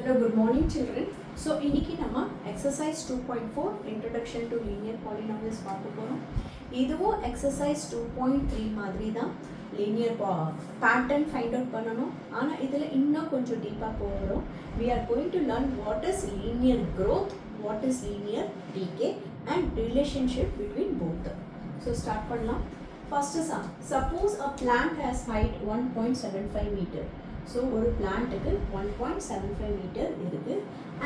Hello, good morning children. So, இன்னைக்கு நம்ம exercise 2.4 introduction to linear polynomials பார்க்க போறோம். இதுவும் exercise 2.3 மாதிரி தான் linear pattern find out பண்ணனும். ஆனா இதுல இன்னும் கொஞ்சம் டீப்பா போறோம். We are going to learn what is linear growth, what is linear decay and relationship between both. So, start பண்ணலாம். First sum. Suppose a plant has height 1.75 meter. So, ஒரு பிளான்ட்டுக்கு 1.75 metre இருக்குது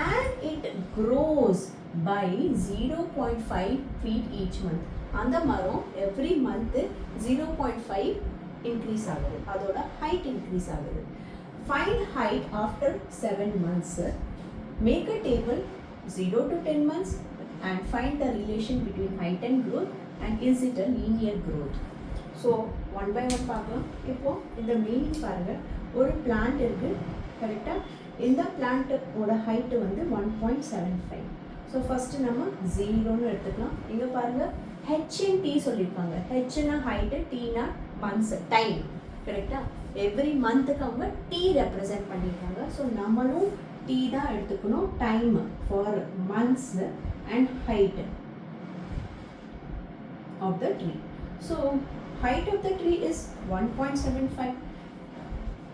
and it grows by 0.5 feet each month. அந்த மரம் every month 0.5 increase ஆகுது, அதோட height increase ஆகுது. Find height after 7 months. Make a table 0 to 10 months and find the relation between height and growth and is it a linear growth. So, one by one பார்க்கலாம். இப்போ இந்த meaning பாருங்க, ஒரு plant இருக்கு கரெக்டா. இந்த பிளான்ட்டோட height வந்து 1.75. ஸோ ஃபர்ஸ்ட் நம்ம 0ன்னு எடுத்துக்கலாம். இங்க பாருங்க ஹெச் அண்ட் டி சொல்லியிருக்காங்க. ஹெச்னா ஹைட்டு, டீனா மந்த்ஸ் டைம் கரெக்டா. எவ்ரி மந்த்துக்கு அவங்க டி ரெப்ரசன்ட் பண்ணியிருக்காங்க. ஸோ நம்மளும் டி தான் எடுத்துக்கணும், time for months and height of the tree. So height of the tree is 1.75.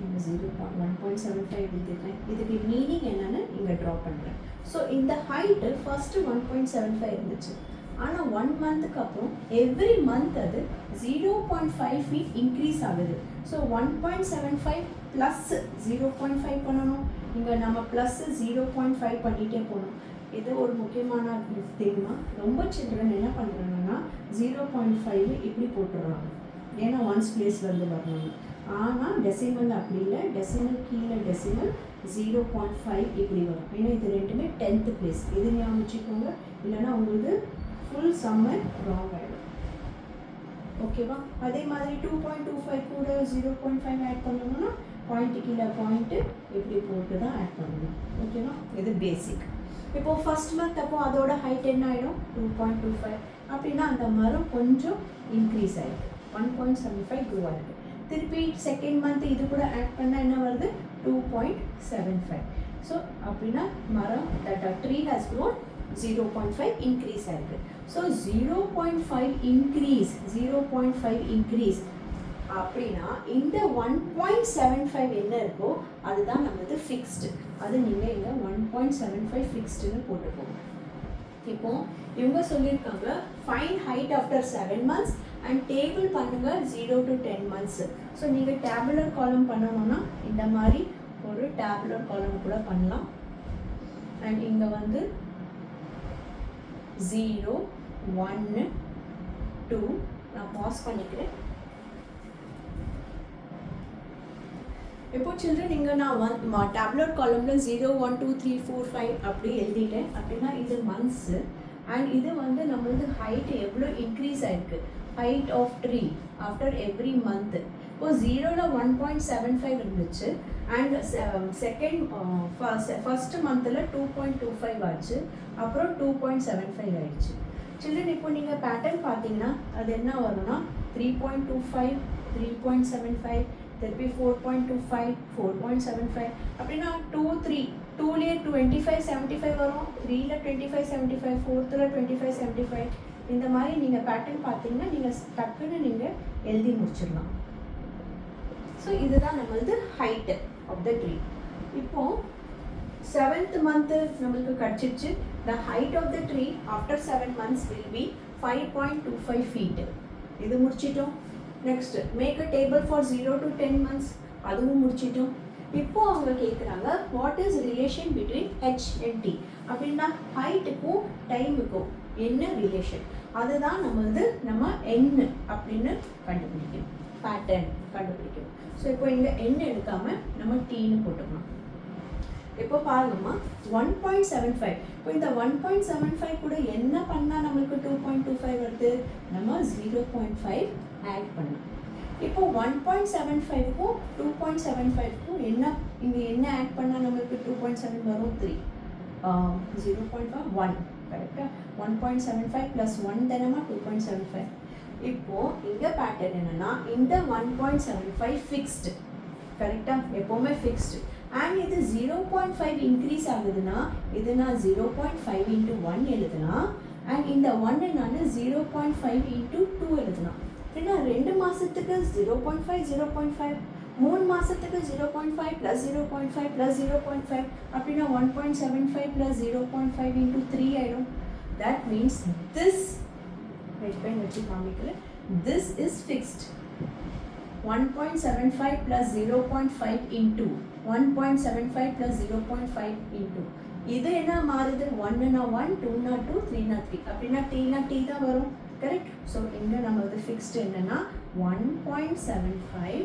இந்த 1.75 எழுதிருக்கேன். இதுக்கு மீனிங் என்னன்னு இங்கே ட்ரா பண்ணுறேன். ஸோ இந்த ஹைட்டு ஃபர்ஸ்ட்டு 1.75 இருந்துச்சு. ஆனால் 1 மந்த்துக்கு அப்புறம் எவ்ரி மந்த் அது 0.5 ஃபீட் இன்க்ரீஸ் ஆகுது. ஸோ 1.75 ப்ளஸ் 0.5 பண்ணணும். இங்கே நம்ம ப்ளஸ் 0.5 பண்ணிகிட்டே போகணும். இது ஒரு முக்கியமான தெரியுமா, ரொம்ப சில்ட்ரன் என்ன பண்ணுறாங்கன்னா 0.5 இப்படி போட்டுடுறாங்க, ஏன்னா ஒன்ஸ் பிளேஸ்லேருந்து வரணும். ஆனால் டெசிமல் அப்படி இல்லை, டெசிமல் கீழே டெசிமல் 0.5 இப்படி வரும். ஏன்னா இது ரெண்டுமே 10th பிளேஸ். இது ஞாபகம் வச்சுக்கோங்க, இல்லைன்னா உங்களுக்கு ஃபுல் சம்மர் ராங் ஆகிடும். ஓகேவா? அதே மாதிரி 2.25 கூட 0.5 ஆட் பண்ணணும்னா பாயிண்ட்டு கீழே பாயிண்ட்டு இப்படி போட்டு தான் ஆட் பண்ணணும். ஓகேவா? இது பேசிக். இப்போது ஃபர்ஸ்ட் மந்த் அப்போ அதோட ஹைட் என்ன ஆகிடும், 2.25. அப்படின்னா அந்த மரம் கொஞ்சம் இன்க்ரீஸ் ஆகிருக்கு, 1.75 க்ரோ ஆகிருக்கு. திருப்பி செகண்ட் மந்த் இது கூட ஆட் பண்ணால் என்ன வருது, 2.75. ஸோ அப்படின்னா மரம் that tree has grown 0.5 increase ஆகிருக்கு. ஸோ 0.5 இன்க்ரீஸ் அப்படின்னா இந்த 1.75 என்ன இருக்கோ அதுதான் நம்மளது ஃபிக்ஸ்டு. அது நீங்கள் இங்கே 1.75 ஃபிக்ஸ்டுன்னு போட்டுக்கோங்க. இப்போ இவங்க சொல்லியிருக்காங்க find height after 7 months and table பண்ணுங்க 0 to 10 months. ஸோ நீங்கள் டேபுலர் காலம் பண்ணணும்னா இந்த மாதிரி ஒரு டேபுலர் காலம் கூட பண்ணலாம். அண்ட் இங்கே வந்து 0, 1, 2 நான் பாஸ் பண்ணிக்கிறேன். இப்போ சில்ட்ரன் இங்கே நான் டேப்லெட் காலமில் 0, 1, 2, 3, 4, 5 அப்படி எழுதிட்டேன். அப்படின்னா இது மந்த்ஸு அண்ட் இது வந்து நம்மளது ஹைட் எவ்வளோ இன்க்ரீஸ் ஆகிருக்கு, height of tree after every month. இப்போ 0ல் 1.75 இருந்துச்சு அண்ட் ஃபர்ஸ்ட் மந்தில் 2.25 ஆச்சு, அப்புறம் 2.75 ஆயிடுச்சு. சில்ட்ரன் இப்போ நீங்கள் பேட்டர்ன் பார்த்தீங்கன்னா அது என்ன வரும்னா 3.25, 3.75, திருப்பி 4.25, 4.75 அப்படின்னா 2லேயே 25-75 வரும், 3ல் 25-75, 4ல் 25-75. இந்த மாதிரி நீங்கள் பேட்டர்ன் பார்த்தீங்கன்னா நீங்கள் டக்குன்னு நீங்கள் எழுதி முடிச்சிடலாம். ஸோ இதுதான் நம்மளது ஹைட்டு ஆஃப் த ட்ரீ. இப்போது 7th மந்த்து நம்மளுக்கு கிடச்சிருச்சு. The height of the tree after 7 months will be 5.25 feet. இது முடிச்சிட்டோம். Next make a table for 0 to 10 months, அதுவும் முடிச்சிட்டோம். இப்போ அவங்க கேட்குறாங்க what is relation between H and T. அப்படின்னா ஹைட்டுக்கும் டைமுக்கும் என்ன ரிலேஷன், அதுதான் நம்ம என்ன அப்படின்னு கண்டுபிடிக்கணும், பேட்டர்ன் கண்டுபிடிக்கணும். ஸோ இப்போ இங்கே என்ன எடுக்காமல் நம்ம டீன்னு போட்டுக்கலாம். இப்போ பாருங்கம்மா 1.75. இப்போ இந்த 1.75 கூட என்ன பண்ணால் நம்மளுக்கு 2.25 வருது, நம்ம 0.5 ஆட் பண்ணலாம். இப்போ 1.75க்கும் 2.75க்கும் என்ன இங்கே என்ன ஆட் பண்ணால் நம்மளுக்கு 2.7 வரும், 3, 0.5, 1 கரெக்டாக. 1.75 + 1 தானமா 2.75. இப்போது இங்கே பேட்டர்ன் என்னென்னா இந்த 1.75 ஃபிக்ஸ்டு கரெக்டாக, எப்போவுமே ஃபிக்ஸ்டு. and இது 0.5 0.5 இன்க்ரீஸ் ஆகுதுன்னா இது நான் 0.5 into 1 எழுதலாம் அண்ட் இந்த 1 நான் 0.5 into 2 எழுதலாம். ஏன்னா 2 மாதத்துக்கு 0.5 0.5, 3 மாதத்துக்கு 0.5 plus 0.5 plus 0.5 அப்படின்னா 1.75 plus 0.5 into 3 ஆயிடும். That means this this is fixed. 1.75 plus 0.5 into 1.75 plus 0.5 into இது என்ன மாறுது 1 னா 1 2 னா 2 3 னா 3 அப்படின்னா t னா t தான் வரும். கரெக்ட். ஸோ இங்கே நம்ம ஃபிக்ஸ்ட் என்னன்னா 1.75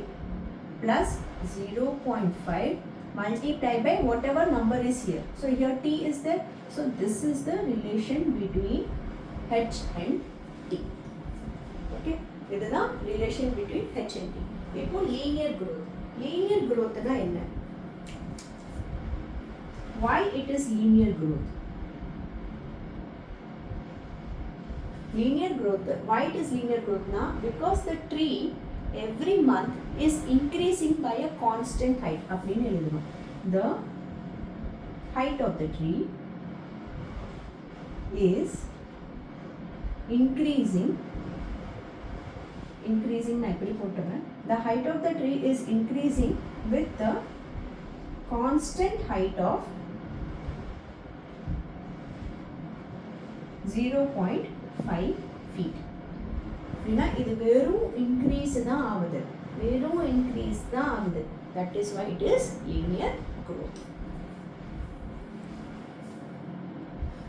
plus 0.5 multiplied by whatever number is here. So here t is there. So this is the relation between h and t. Okay. இதுதான் relation between h and t. இப்போ linear growth. Linear growth னா என்ன? Why it is linear growth? Linear growth. Why it is linear growth now? Because the tree every month is increasing by a constant height. அப்படின்னு எழுதணும். The height of the tree is increasing நான் இப்படி போட்டுறேன். The height of the tree is increasing with the constant height of 0.5 feet. அப்படின்னா இது வெறும் increase தான் ஆகுது. That is why it is linear growth.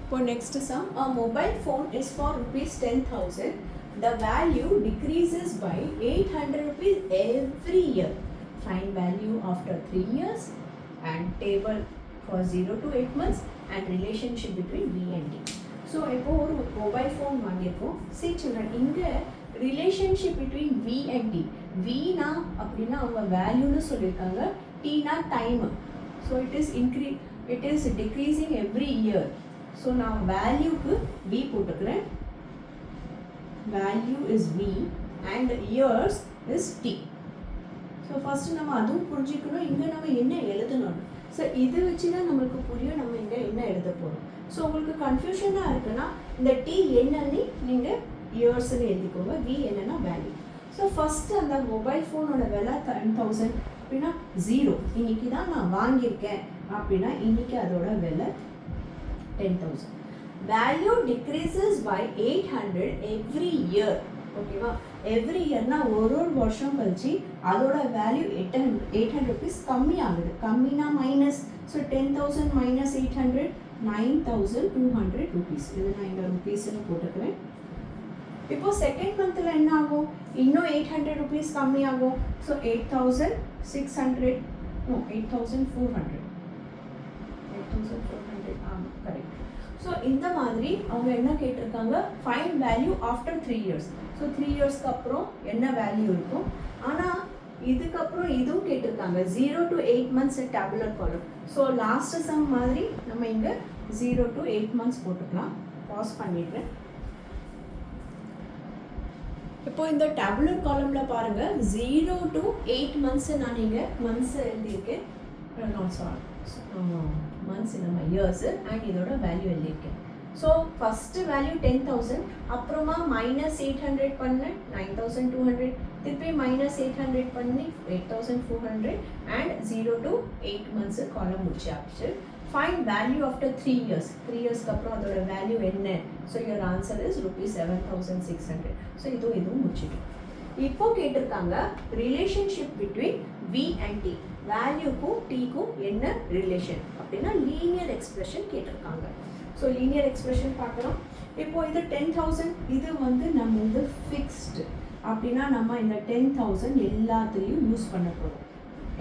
For next sum, a mobile phone is for rupees 10,000. The value decreases by 800 rupees every year. Find value after 3 years and table for 0 to 8 months and relationship between V and T. So, இப்போ ஒரு mobile phone வாங்கியிருக்கோம். See children, இங்கே relationship between V and T. Vனா அப்படின்னா அவங்க வேல்யூன்னு சொல்லியிருக்காங்க, Tனா time. So it is decreasing every year. So நான் வேல்யூக்கு V போட்டுக்கிறேன். Value is V and years is T. So first நம்ம அதுவும் புரிஞ்சுக்கணும், இங்கே நம்ம என்ன எழுதணும். ஸோ இது வச்சு தான் நம்மளுக்கு புரியும் நம்ம இங்கே என்ன எழுத போகிறோம். ஸோ உங்களுக்கு கன்ஃபியூஷனாக இருக்குன்னா இந்த T என்னன்னு நீங்கள் இயர்ஸ்ன்னு எழுதிக்கோங்க, V என்னன்னா வேல்யூ. ஸோ ஃபஸ்ட்டு அந்த மொபைல் ஃபோனோட விலை 10,000 அப்படின்னா 0. இன்னைக்கு தான் நான் வாங்கியிருக்கேன் அப்படின்னா இன்னைக்கு அதோட விலை 10,000. Value decreases by 800 every year. ஓகேவா? எவ்ரி இயர்னா ஒரு வருஷம் கழிச்சு அதோட வேல்யூ 800 ருபீஸ் கம்மி ஆகுது. கம்மினா மைனஸ். So 10,000 minus 800 9,200 rupees. இது நான் இங்கே ருபீஸ்ன்னு போட்டுக்கிறேன். இப்போ செகண்ட் மந்தில் என்ன ஆகும்? இன்னும் 800 ருபீஸ் கம்மி ஆகும். ஸோ 8,600 8,400 ஆமாம் கரெக்ட். ஸோ இந்த மாதிரி அவங்க என்ன கேட்டிருக்காங்க, find value after 3 years. So 3 yearsக்கு அப்புறம் என்ன வேல்யூ இருக்கும். ஆனால் இதுக்கப்புறம் இதுவும் கேட்டிருக்காங்க 0 to 8 months டேபுலர் காலம். ஸோ லாஸ்ட் சம் மாதிரி நம்ம இங்கே 0 to 8 months போட்டுக்கலாம். பாஸ் பண்ணிடுறேன். இப்போ இந்த டேபுலர் காலமில் பாருங்கள் 0 to 8 months நான் இங்கே மந்த்ஸ் எழுதியிருக்கேன். மந்த்ஸ் நம்ம இயர்ஸு அண்ட் இதோட வேல்யூ எழுதியிருக்கேன். ஸோ ஃபஸ்ட்டு வேல்யூ 10,000, அப்புறமா -800 பண்ணேன் 9,200, திருப்பி -800 பண்ணி 8,400 அண்ட் 0 to 8 months காலம் முடிச்சாச்சு. Find value after 3 years. 3 yearsக்கு அப்புறம் அதோட வேல்யூ என்ன? So your answer is ₹7,600. So இதுவும் முடிச்சிட்டோம். இப்போ கேட்டிருக்காங்க relationship between V and T. வேல்யூக்கும் Tக்கும் என்ன ரிலேஷன் அப்படின்னா லீனியர் எக்ஸ்பிரஷன் கேட்டிருக்காங்க. ஸோ லீனியர் எக்ஸ்பிரஷன் பார்க்கலாம். இப்போ இது 10,000, இது நம்ம வந்து ஃபிக்ஸ்டு அப்படின்னா நம்ம இந்த 10,000 எல்லாத்துலேயும் யூஸ் பண்ண போகிறோம்.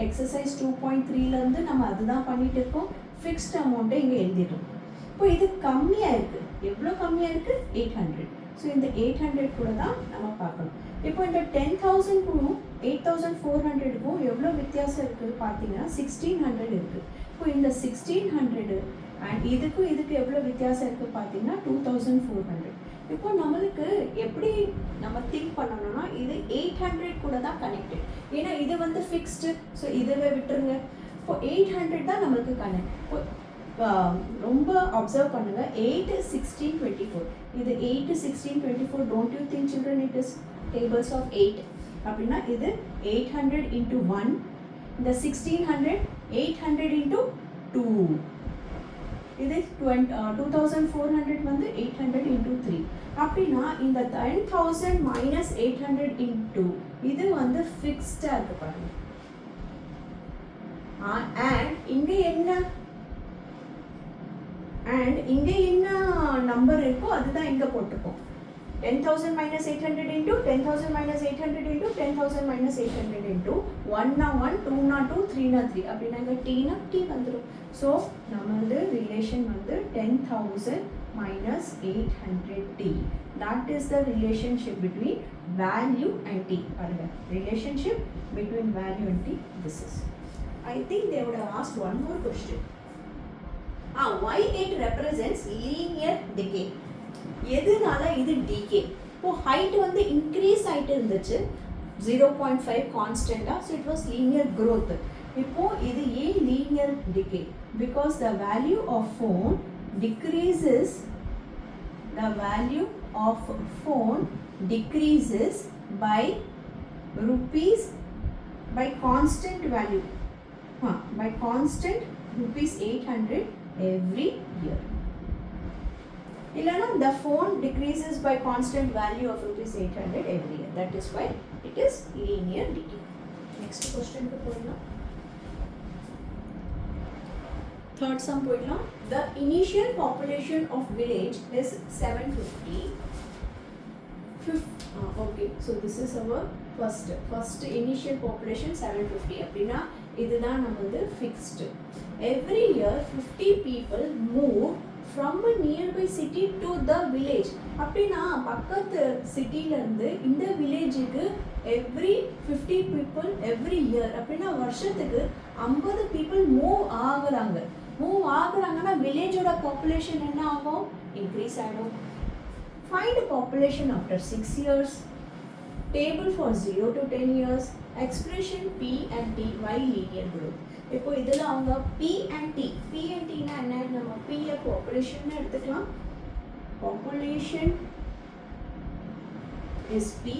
எக்ஸசைஸ் 2.3லேருந்து நம்ம அதுதான் பண்ணிட்டு இருக்கோம். ஃபிக்ஸ்ட் அமௌண்ட்டை இங்கே எழுதிட்டோம். இப்போ இது கம்மியாக இருக்குது. எவ்வளோ கம்மியாக இருக்குது? 800. ஸோ இந்த 800 கூட தான் நம்ம பார்க்கணும். இப்போ இந்த 10,000க்கும் 8,400க்கும் எவ்வளோ வித்தியாசம் இருக்குது பார்த்தீங்கன்னா 1,600 இருக்குது. இப்போ இந்த 1,600 அண்ட் இதுக்கு எவ்வளோ வித்தியாசம் இருக்குது பார்த்தீங்கன்னா 2,400. இப்போ நம்மளுக்கு எப்படி நம்ம திங்க் பண்ணணும்னா இது 800 கூட தான் கனெக்டட். ஏன்னா இது ஃபிக்ஸ்டு. ஸோ இதுவே விட்டுருங்க. இப்போ 800 தான் நம்மளுக்கு கணக்கு. இப்போ ரொம்ப அப்சர்வ் பண்ணுங்க. 8, 16, 24. இது 8, 16, 24. Don't you think children it is tables of 8? அப்படின்னா இது 800 into 1. இந்த 1600 800 into 2. இது 2400 வந்து 800 into 3. அப்படின்னா இந்த 10,000 minus 800 into இது வந்து ஃபிக்ஸ்டா இருக்கு பாருங்க. and இங்க என்ன நம்பர் இருக்கோ அதுதான் இங்க போட்டுப்போம். 10,000 minus 800 into 10,000 minus 800 into 10,000 minus 800 into 1 na 1, 2 na 2, 3 na 3. அப்படின்னா இங்க t na t வந்துரும். ஸோ நம்மளது ரிலேஷன் வந்து 10,000 minus 800t. That is the relationship between value and t. பாருங்க, relationship between value and t. This is. I think they would have asked one more question. Why it represents linear decay? எதனால இது decay? இப்போ height வந்து increase ஆயிட்டு இருந்துச்சு 0.5 கான்ஸ்டன்டா, so it was linear growth. இப்போ இது ஏன் linear decay? Because the value of phone decreases, the value of phone decreases by rupees, by constant value, by constant rupees 800 every year. Illana, the phone decreases by constant value of rupees 800 every year. That is why it is linear decay. Next question ku poidala. Third sum poidala. The initial population of village is 750. Okay, so this is our first initial population 750. அப்படின்னா இதுதான் நம்மளது fixed. Every year 50 people move from a nearby city to the village. அப்படின்னா பக்கத்து சிட்டில இருந்து இந்த வில்லேஜுக்கு every 50 people every year. அப்படின்னா வருஷத்துக்கு 50 people மூவ் ஆகுறாங்கன்னா வில்லேஜோட பாப்புலேஷன் என்ன ஆகும்? இன்க்ரீஸ் ஆகும். Find population after 6 years. Table for 0 to 10 years. Expression P and T by linear growth. இப்போ இதுல அவங்க P and T னா என்ன? நம்ம P population எடுத்துக்கலாம். Population is P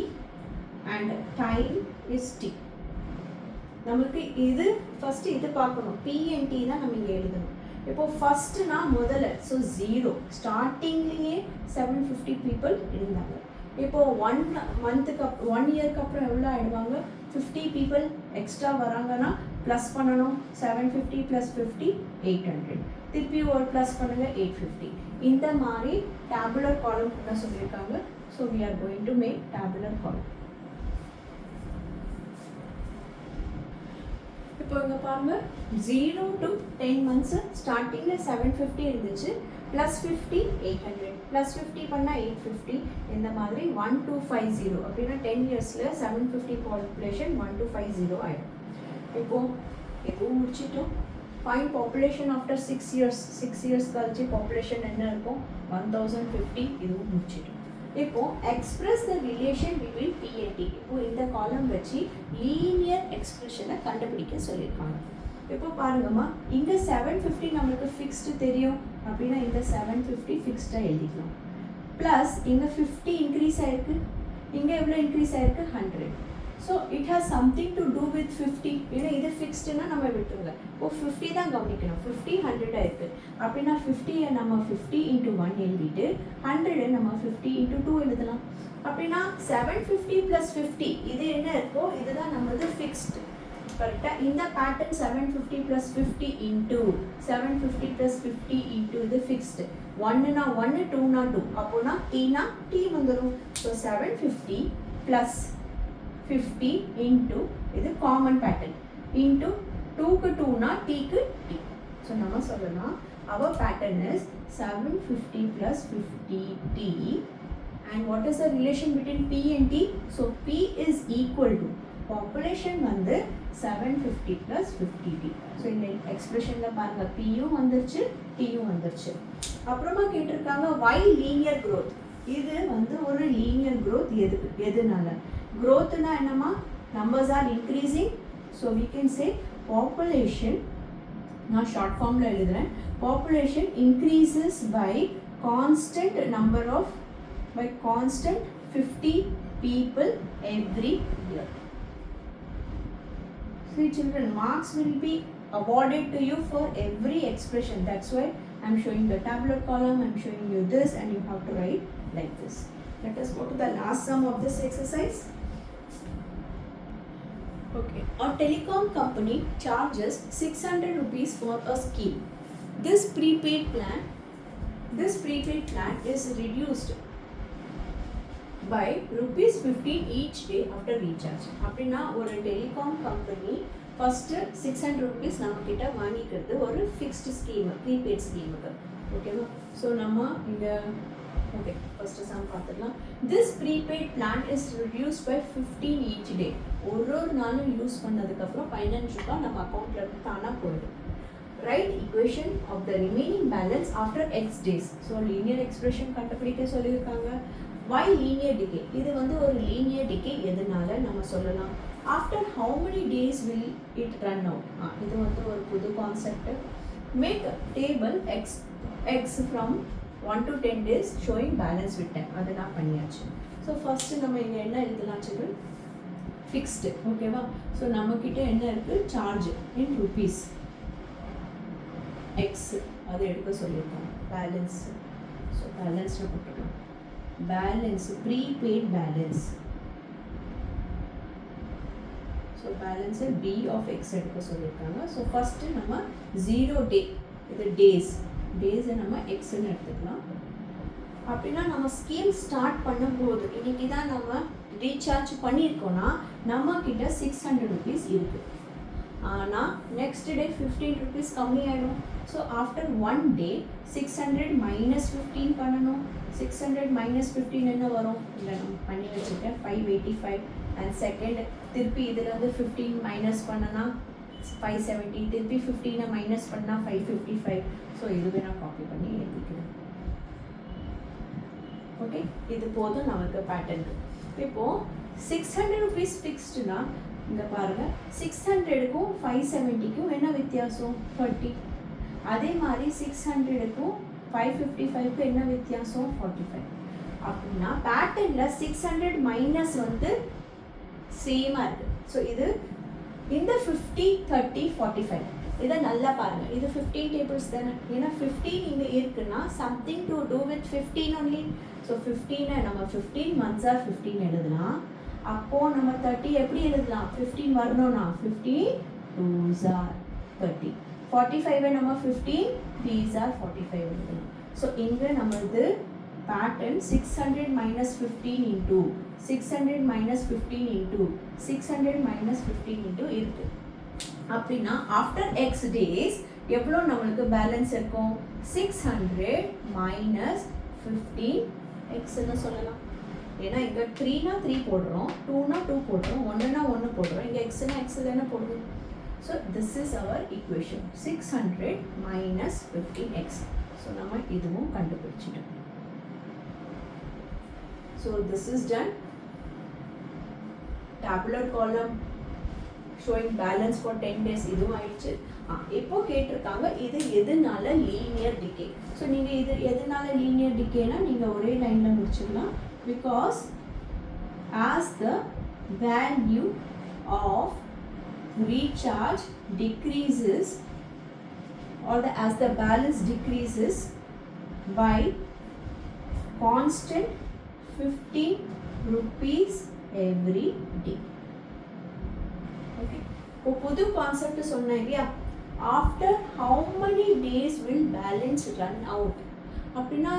and time is T. நமக்கு இது first இது பார்க்கணும். P and T தான் நம்ம இங்க எழுதணும். இப்போ ஃபர்ஸ்ட்னா முதல்ல ஸோ 0 ஸ்டார்டிங்லேயே 750 பீப்புள் இருந்தாங்க. இப்போ 1 இயர்க்கு அப்புறம் எவ்வளோ ஆயிடுவாங்க? 50 பீப்புள் எக்ஸ்ட்ரா வராங்கன்னா ப்ளஸ் பண்ணணும். 750 + 50 800. திருப்பி ஒரு ப்ளஸ் பண்ணுங்க 850. இந்த மாதிரி டேபுலர் காலம் பண்ண சொல்லியிருக்காங்க. So we are going to make tabular column. இப்போ இங்கே பாருங்க 0 to 10 months ஸ்டார்டிங்கில் 750 இருந்துச்சு, +50 800, +50 பண்ணால் 850. இந்த மாதிரி 1250 அப்படின்னா 10 இயர்ஸில் 750 பாப்புலேஷன் 1250 ஆகிடும். இப்போது எதுவும் முடிச்சிட்டோம். Find population after 6 years. 6 years கழிச்சு பாப்புலேஷன் என்ன இருக்கும்? 1050. இதுவும் முடிச்சிட்டோம். இப்போ express the relation between P and T. இப்போ இந்த காலம் வச்சு லீனியர் எக்ஸ்பிரஷனை கண்டுபிடிக்க சொல்லியிருக்காங்க. இப்போ பாருங்கம்மா, இங்கே 750 நம்மளுக்கு ஃபிக்ஸ்டு தெரியும் அப்படின்னா இந்த 750 ஃபிக்ஸ்டாக எழுதிக்கலாம். ப்ளஸ் இங்கே 50 இன்க்ரீஸ் ஆயிருக்கு, இங்கே எவ்வளோ இன்க்ரீஸ் ஆயிருக்கு? 100. So it has something to do with 50. ஏன்னா இது ஃபிக்ஸ்டுன்னா நம்ம விட்டுருங்க. இப்போ 50 தான் கவனிக்கணும். 50 100 இருக்குது அப்படின்னா 50 நம்ம 50 × 1 எழுதிட்டு 100 நம்ம 50 × 2 எழுதலாம். அப்படின்னா 750 + 50 இது என்ன இருக்கோ இதுதான் நம்மளது ஃபிக்ஸ்டு. கரெக்டாக இந்த பேட்டர்ன் 750 + 50 × 750 + 50 × இது ஃபிக்ஸ்டு. 1னா 1, 2னா 2. அப்போனா Tனா T வந்துடும். ஸோ 750 + 50 into இது காமன் பேட்டர்ன் into 2க்கு 2னா Tக்கு T. ஸோ நம்ம சொல்லலாம் our pattern is 750 + 50t. and what is the relation between P and T? so P is equal to population வந்து 750 + 50t. ஸோ இந்த எக்ஸ்பிரஷனில் பாருங்க Pயும் வந்துருச்சு Tயும் வந்துருச்சு. அப்புறமா கேட்டிருக்காங்க why linear growth. இது வந்து ஒரு லீனியர் growth எதுனால? growthனா என்னமா? numbers are increasing, so we can say population நான் ஷார்ட் ஃபார்மில் எழுதுகிறேன். Population increases by constant number of by constant 50 people every year. See children, marks will be awarded to you for every expression. That's why I am showing the tabular column, I am showing you this, and you have to write like this. Let us go to the last sum of this exercise. Okay, a telecom company charges 600 rupees for a scheme. This prepaid plan is reduced by rupees 15 each day after recharge. அப்படின்னா ஒரு telecom company first 600 rupees நம்மக்கிட்ட வாங்கிக்கிறது ஒரு fixed scheme, prepaid ஸ்கீமுக்கு. ஓகேவா? So நம்ம இங்கே okay first sum பார்த்துக்கலாம். This prepaid plan is reduce by 15 each day. ஒரு நாளும் யூஸ் பண்ணதுக்கப்புறம் 15 ரூபாய் நம்ம அக்கௌண்ட்டில் இருந்து தானாக போயிடும். Right equation of the remaining balance after x days. So linear expression கண்டுபிடிக்க சொல்லியிருக்காங்க. why linear decay? இது வந்து ஒரு linear decay எதனால நம்ம சொல்லலாம். after how many days will it run out? இது வந்து ஒரு புது concept. make a table x from 1 to 10 days showing balance with time. அது நான் பண்ணியாச்சு. ஸோ ஃபஸ்ட்டு நம்ம இங்கே என்ன எழுதலாம் சில்ட்ரன்? ஃபிக்ஸ்டு. ஓகேவா? ஸோ நம்மக்கிட்ட என்ன இருக்குது? சார்ஜ் இன் ருபீஸ் எக்ஸ் அதை எடுக்க சொல்லியிருக்காங்க. பேலன்ஸ். ஸோ பேலன்ஸில் போட்டுக்கலாம். Balance prepaid balance. ஸோ பேலன்ஸை பி ஆஃப் எக்ஸ் எடுக்க சொல்லியிருக்காங்க. ஸோ ஃபஸ்ட்டு நம்ம 0 டே, இது டேஸை நம்ம எக்ஸ்ன்னு எடுத்துக்கலாம். அப்படின்னா நம்ம ஸ்கீம் ஸ்டார்ட் பண்ணும்போது இன்னைக்கு தான் நம்ம ரீசார்ஜ் பண்ணியிருக்கோன்னா நம்மக்கிட்ட 600 ருபீஸ் இருக்குது. ஆனால் நெக்ஸ்ட் டே 15 ருபீஸ் கம்மியாயிடும். ஸோ ஆஃப்டர் 1 டே 600 மைனஸ் 15 பண்ணணும். 600 மைனஸ் 15 என்ன வரும்? இல்லை நம்ம பண்ணி வச்சுருக்கேன் 585. அண்ட் செகண்ட் திருப்பி இதில் வந்து 15 மைனஸ் பண்ணனா 570. திருப்பி 15 மைனஸ் பண்ணால் 555. ஸோ இதுவே நான் காப்பி பண்ணி எழுதிக்கிறேன். ஓகே, இது போதும் நமக்கு பேட்டர்னுக்கு. இப்போது 600 ருபீஸ் ஃபிக்ஸ்டுனா இங்கே பாருங்கள், 600க்கும் 570க்கும் என்ன வித்தியாசம்? 30. அதே மாதிரி 600க்கும் 555க்கு என்ன வித்தியாசம்? 45. அப்படின்னா பேட்டர்னில் 600 மைனஸ் வந்து சேமாக இருக்குது. ஸோ இது இந்த 50, 30, 45 இதை நல்லா பாருங்கள். இது 15 டேபிள்ஸ் தானே. ஏன்னா 15 இங்கே இருக்குன்னா something to do with 15 only. So 15 நம்ம 15 மந்த்ஸாக 15 எழுதலாம். அப்போது நம்ம 30 எப்படி எழுதலாம்? 15 வரணும்னா 15 2s are 30. 45 நம்ம 15 3s are 45 எழுதலாம். ஸோ இங்கே நம்மளது pattern 600 minus 15 into 600 minus 15 into 600 minus 15 into இருக்குது. அப்படின்னா ஆஃப்டர் எக்ஸ் டேஸ் எவ்வளோ நம்மளுக்கு பேலன்ஸ் இருக்கும்? 600 minus 15 எக்ஸ்ன்னு சொல்லலாம். ஏன்னா இங்கே 3னா 3 போடுறோம், 2னா 2 போடுறோம், 1னா 1 போடுறோம். இங்கே எக்ஸ்னா எக்ஸ் தானே போடுறோம். So this is our equation 600 minus 15x. So நம்ம இதுவும் கண்டுபிடிச்சிட்டோம். So this is done. tabular column showing balance for 10 days இதுவும் ஆயிடுச்சு. இப்போ கேட்டிருக்காங்க இது எதனால லீனியர் டிகே. ஸோ நீங்கள் இது எதனால லீனியர் டிகேனா நீங்கள் ஒரே லைனில் முடிச்சிடலாம். Because as the value of recharge decreases or as the balance decreases by constant 15 rupees every day. Okay, இப்போ புது கான்செப்ட் சொன்னேன் இல்லையா? after how many days will balance run out? அப்படின்னா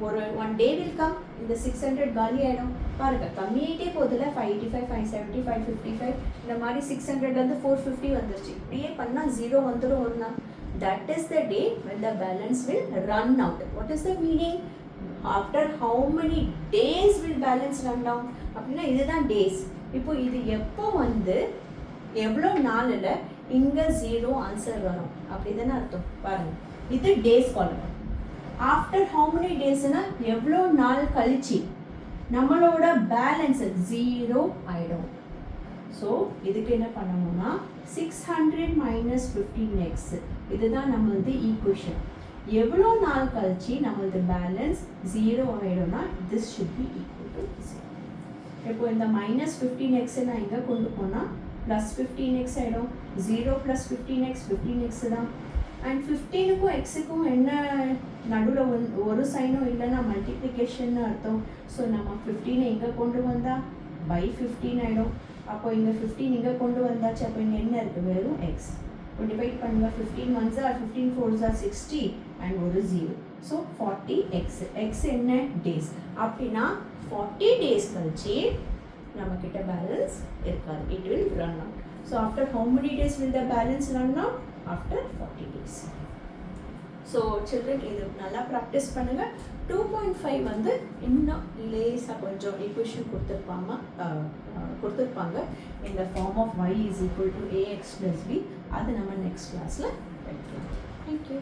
ஒரு 1 day will come, இந்த 600 காலி ஆகிடும். பாருங்க கம்மியாகிட்டே போதில்ல. 585 570 555 இந்த மாதிரி 600 450 வந்துருச்சு. இப்படியே பண்ணால் 0 வந்துடும் ஒரு நாள். that is the day when the balance will run out. what is the meaning? after how many days will balance run down? அப்படின்னா இதுதான் டேஸ். இப்போ இது எப்போ வந்து எவ்வளோ நாளில் இங்கே 0 ஆன்சர் வரும் அப்படி தானே அர்த்தம். பாருங்கள் இது டேஸ் காலம். ஆஃப்டர் ஹவு மெனி டேஸ்னா எவ்வளோ நாள் கழிச்சு நம்மளோட பேலன்ஸ் 0 ஆகிடும். ஸோ இதுக்கு என்ன பண்ணணும்னா 600 minus 15x இதுதான் நம்மளது ஈக்குவேஷன். எவ்வளோ நாள் கழிச்சு நம்மளது balance 0 ஆகிடும்னா this should be equal to 0. இப்போ இந்த மைனஸ் 15x நான் எங்கே கொண்டு போனால் ப்ளஸ் 15x ஆகிடும். 0 + 15x 15x தான். அண்ட் 15க்கும் எக்ஸுக்கும் என்ன நடுவில் ஒரு சைனும் இல்லைன்னா மல்டிப்ளிகேஷன் அர்த்தம். ஸோ நம்ம 15 எங்கே கொண்டு வந்தால் பை 15 ஆகிடும். அப்போ இங்கே 15 இங்கே கொண்டு வந்தாச்சு. அப்போ இங்கே என்ன இருக்குது? வெறும் எக்ஸ். இப்போ டிவைட் பண்ணுங்கள். 15 1s are 15 4s are 60 and ஒரு 0. So 40x. எக்ஸ் என்ன? டேஸ். அப்படின்னா 40 days கழிச்சு நம்மக்கிட்ட பேலன்ஸ் இருக்காது. It will run out. So after how many days will the balance run out? After 40 days. So children இது நல்லா ப்ராக்டிஸ் பண்ணுங்கள். 2.5 வந்து இன்னும் லேஸாக கொஞ்சம் ஈக்குவேஷன் கொடுத்துருப்பாங்க இந்த form of y = ax + b. அது நம்ம நெக்ஸ்ட் கிளாஸில் படிக்கலாம். தேங்க்யூ.